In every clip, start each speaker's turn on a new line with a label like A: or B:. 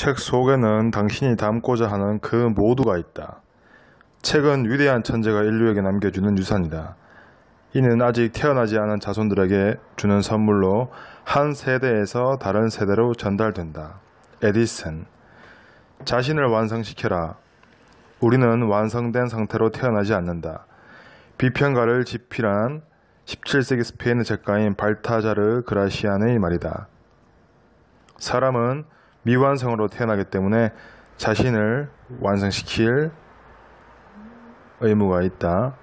A: 책 속에는 당신이 담고자 하는 그 모두가 있다. 책은 위대한 천재가 인류에게 남겨주는 유산이다. 이는 아직 태어나지 않은 자손들에게 주는 선물로 한 세대에서 다른 세대로 전달된다. 에디슨. 자신을 완성시켜라. 우리는 완성된 상태로 태어나지 않는다. 비평가를 집필한 17세기 스페인 작가인 발타자르 그라시안의 말이다. 사람은 미완성으로 태어나기 때문에 자신을 완성시킬 의무가 있다.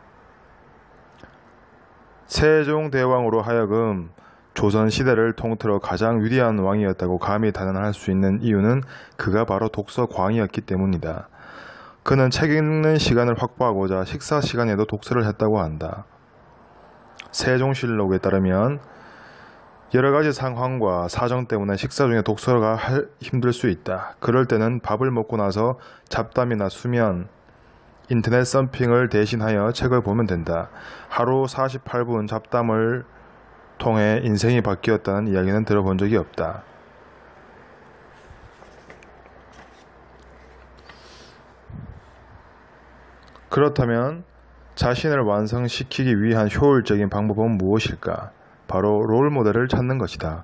A: 세종대왕으로 하여금 조선시대를 통틀어 가장 위대한 왕이었다고 감히 단언할 수 있는 이유는 그가 바로 독서광이었기 때문이다. 그는 책 읽는 시간을 확보하고자 식사 시간에도 독서를 했다고 한다. 세종실록에 따르면 여러 가지 상황과 사정 때문에 식사 중에 독서가 힘들 수 있다. 그럴 때는 밥을 먹고 나서 잡담이나 수면, 인터넷 서핑을 대신하여 책을 보면 된다. 하루 48분 잡담을 통해 인생이 바뀌었다는 이야기는 들어본 적이 없다. 그렇다면 자신을 완성시키기 위한 효율적인 방법은 무엇일까? 바로 롤모델을 찾는 것이다.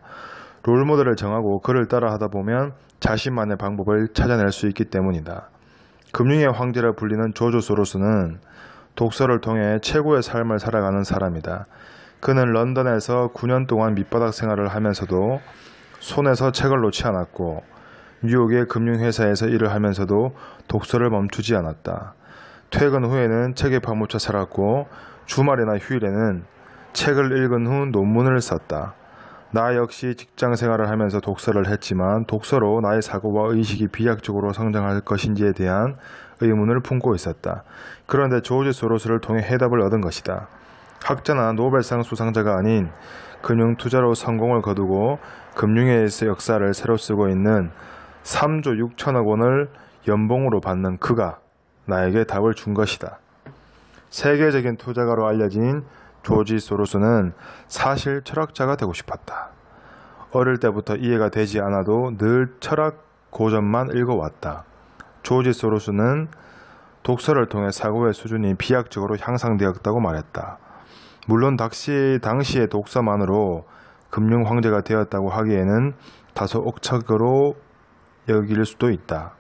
A: 롤모델을 정하고 그를 따라 하다 보면 자신만의 방법을 찾아낼 수 있기 때문이다. 금융의 황제라 불리는 조지 소로스는 독서를 통해 최고의 삶을 살아가는 사람이다. 그는 런던에서 9년 동안 밑바닥 생활을 하면서도 손에서 책을 놓지 않았고 뉴욕의 금융회사에서 일을 하면서도 독서를 멈추지 않았다. 퇴근 후에는 책에 파묻혀 살았고 주말이나 휴일에는 책을 읽은 후 논문을 썼다. 나 역시 직장생활을 하면서 독서를 했지만 독서로 나의 사고와 의식이 비약적으로 성장할 것인지에 대한 의문을 품고 있었다. 그런데 조지 소로스를 통해 해답을 얻은 것이다. 학자나 노벨상 수상자가 아닌 금융투자로 성공을 거두고 금융의 역사를 새로 쓰고 있는 3조 6천억 원을 연봉으로 받는 그가 나에게 답을 준 것이다. 세계적인 투자가로 알려진 조지 소로스는 사실 철학자가 되고 싶었다. 어릴 때부터 이해가 되지 않아도 늘 철학 고전만 읽어왔다. 조지 소로스는 독서를 통해 사고의 수준이 비약적으로 향상되었다고 말했다. 물론 당시의 독서만으로 금융 황제가 되었다고 하기에는 다소 억측으로 여길 수도 있다.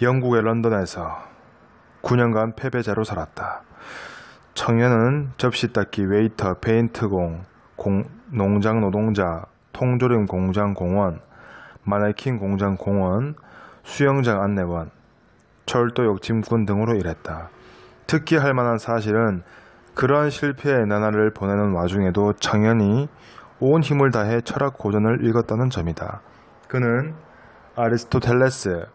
A: 영국의 런던에서 9년간 패배자로 살았다. 청년은 접시 닦기, 웨이터, 페인트공, 농장 노동자, 통조림 공장 공원, 마네킹 공장 공원, 수영장 안내원, 철도역 짐꾼 등으로 일했다. 특기할 만한 사실은 그러한 실패의 나날을 보내는 와중에도 청년이 온 힘을 다해 철학 고전을 읽었다는 점이다. 그는 아리스토텔레스,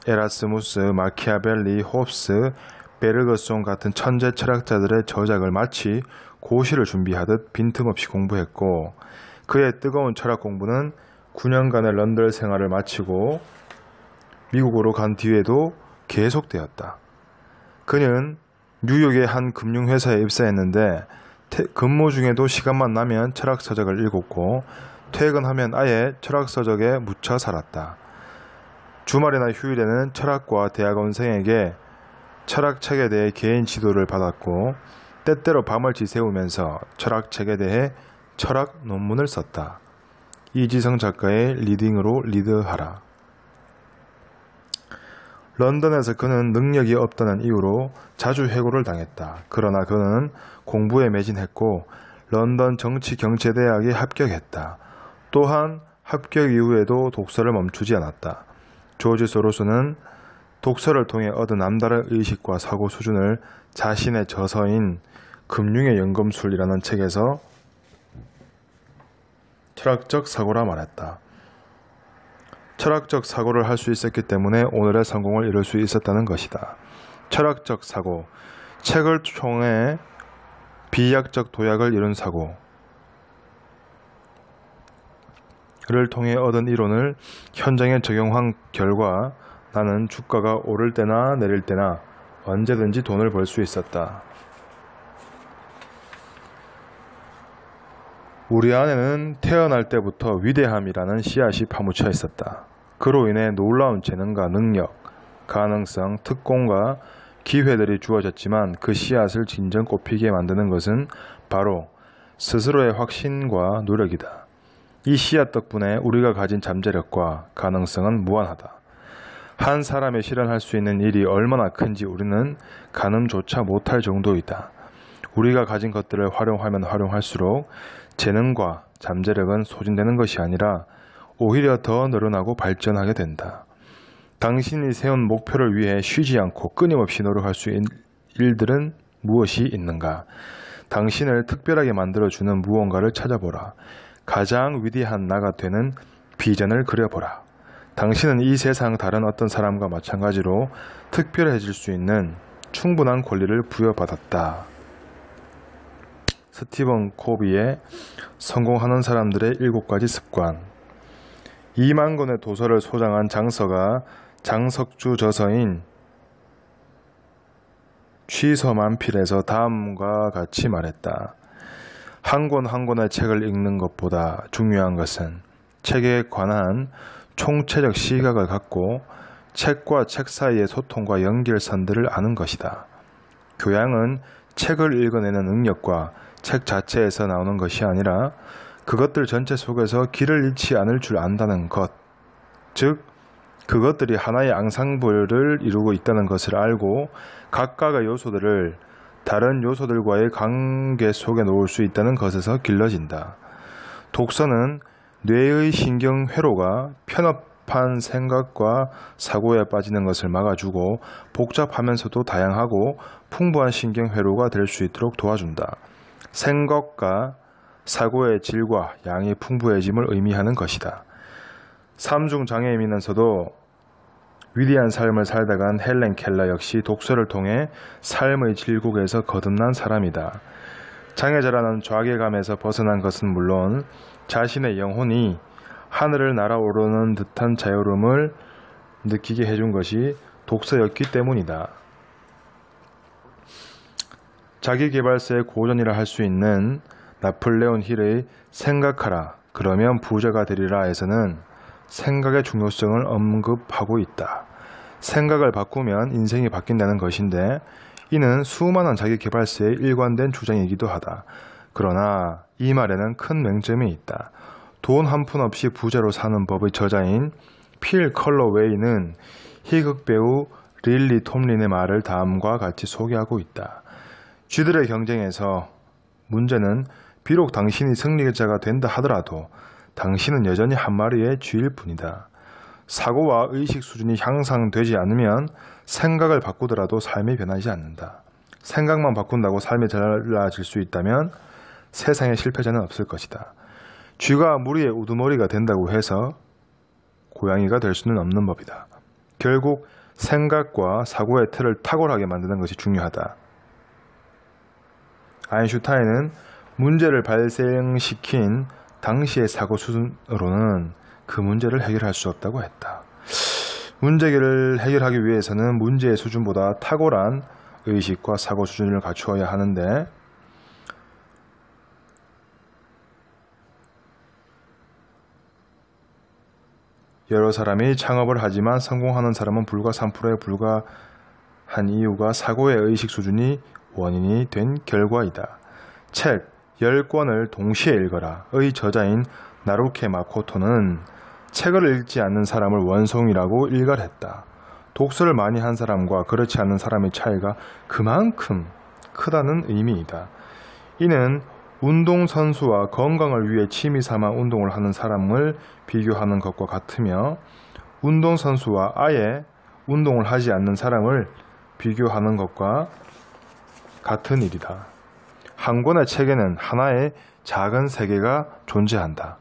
A: 에라스무스, 마키아벨리, 홉스, 베르그송 같은 천재 철학자들의 저작을 마치 고시를 준비하듯 빈틈없이 공부했고 그의 뜨거운 철학 공부는 9년간의 런던 생활을 마치고 미국으로 간 뒤에도 계속되었다. 그는 뉴욕의 한 금융회사에 입사했는데 근무 중에도 시간만 나면 철학 서적을 읽었고 퇴근하면 아예 철학 서적에 묻혀 살았다. 주말이나 휴일에는 철학과 대학원생에게 철학책에 대해 개인 지도를 받았고 때때로 밤을 지새우면서 철학책에 대해 철학 논문을 썼다. 이지성 작가의 리딩으로 리드하라. 런던에서 그는 능력이 없다는 이유로 자주 해고를 당했다. 그러나 그는 공부에 매진했고 런던 정치경제대학에 합격했다. 또한 합격 이후에도 독서를 멈추지 않았다. 조지 소로스는 독서를 통해 얻은 남다른 의식과 사고 수준을 자신의 저서인 금융의 연금술이라는 책에서 철학적 사고라 말했다. 철학적 사고를 할 수 있었기 때문에 오늘의 성공을 이룰 수 있었다는 것이다. 철학적 사고, 책을 통해 비약적 도약을 이룬 사고를 통해 얻은 이론을 현장에 적용한 결과 나는 주가가 오를 때나 내릴 때나 언제든지 돈을 벌 수 있었다. 우리 안에는 태어날 때부터 위대함이라는 씨앗이 파묻혀 있었다. 그로 인해 놀라운 재능과 능력, 가능성, 특권과 기회들이 주어졌지만 그 씨앗을 진정 꽃피게 만드는 것은 바로 스스로의 확신과 노력이다. 이 씨앗 덕분에 우리가 가진 잠재력과 가능성은 무한하다. 한 사람이 실현할 수 있는 일이 얼마나 큰지 우리는 가늠조차 못할 정도이다. 우리가 가진 것들을 활용하면 활용할수록 재능과 잠재력은 소진되는 것이 아니라 오히려 더 늘어나고 발전하게 된다. 당신이 세운 목표를 위해 쉬지 않고 끊임없이 노력할 수 있는 일들은 무엇이 있는가? 당신을 특별하게 만들어주는 무언가를 찾아보라. 가장 위대한 나가 되는 비전을 그려보라. 당신은 이 세상 다른 어떤 사람과 마찬가지로 특별해질 수 있는 충분한 권리를 부여받았다. 스티븐 코비의 성공하는 사람들의 7가지 습관. 2만 권의 도서를 소장한 장서가 장석주 저서인 취서만필에서 다음과 같이 말했다. 한 권 한 권의 책을 읽는 것보다 중요한 것은 책에 관한 총체적 시각을 갖고 책과 책 사이의 소통과 연결선들을 아는 것이다. 교양은 책을 읽어내는 능력과 책 자체에서 나오는 것이 아니라 그것들 전체 속에서 길을 잃지 않을 줄 안다는 것, 즉 그것들이 하나의 앙상블을 이루고 있다는 것을 알고 각각의 요소들을 다른 요소들과의 관계 속에 놓을 수 있다는 것에서 길러진다. 독서는 뇌의 신경회로가 편협한 생각과 사고에 빠지는 것을 막아주고 복잡하면서도 다양하고 풍부한 신경회로가 될 수 있도록 도와준다. 생각과 사고의 질과 양이 풍부해짐을 의미하는 것이다. 삼중 장애인이면서도 위대한 삶을 살다간 헬렌 켈러 역시 독서를 통해 삶의 질곡에서 거듭난 사람이다. 장애자라는 좌괴감에서 벗어난 것은 물론 자신의 영혼이 하늘을 날아오르는 듯한 자유로움을 느끼게 해준 것이 독서였기 때문이다. 자기계발서의 고전이라 할 수 있는 나폴레온 힐의 생각하라 그러면 부자가 되리라에서는 생각의 중요성을 언급하고 있다. 생각을 바꾸면 인생이 바뀐다는 것인데 이는 수많은 자기계발서의 일관된 주장이기도 하다. 그러나 이 말에는 큰 맹점이 있다. 돈 한 푼 없이 부자로 사는 법의 저자인 필 컬러웨이는 희극 배우 릴리 톰린의 말을 다음과 같이 소개하고 있다. 쥐들의 경쟁에서 문제는 비록 당신이 승리자가 된다 하더라도 당신은 여전히 한 마리의 쥐일 뿐이다. 사고와 의식 수준이 향상되지 않으면 생각을 바꾸더라도 삶이 변하지 않는다. 생각만 바꾼다고 삶이 달라질 수 있다면 세상에 실패자는 없을 것이다. 쥐가 무리의 우두머리가 된다고 해서 고양이가 될 수는 없는 법이다. 결국 생각과 사고의 틀을 탁월하게 만드는 것이 중요하다. 아인슈타인은 문제를 발생시킨 당시의 사고 수준으로는 그 문제를 해결할 수 없다고 했다. 문제를 해결하기 위해서는 문제의 수준보다 탁월한 의식과 사고 수준을 갖추어야 하는데 여러 사람이 창업을 하지만 성공하는 사람은 불과 3%에 불과한 이유가 사고의 의식 수준이 원인이 된 결과이다. 책 10권을 동시에 읽어라 의 저자인 나루케 마코토는 책을 읽지 않는 사람을 원숭이라고 일갈했다. 독서를 많이 한 사람과 그렇지 않은 사람의 차이가 그만큼 크다는 의미이다. 이는 운동선수와 건강을 위해 취미삼아 운동을 하는 사람을 비교하는 것과 같으며 운동선수와 아예 운동을 하지 않는 사람을 비교하는 것과 같은 일이다. 한 권의 책에는 하나의 작은 세계가 존재한다.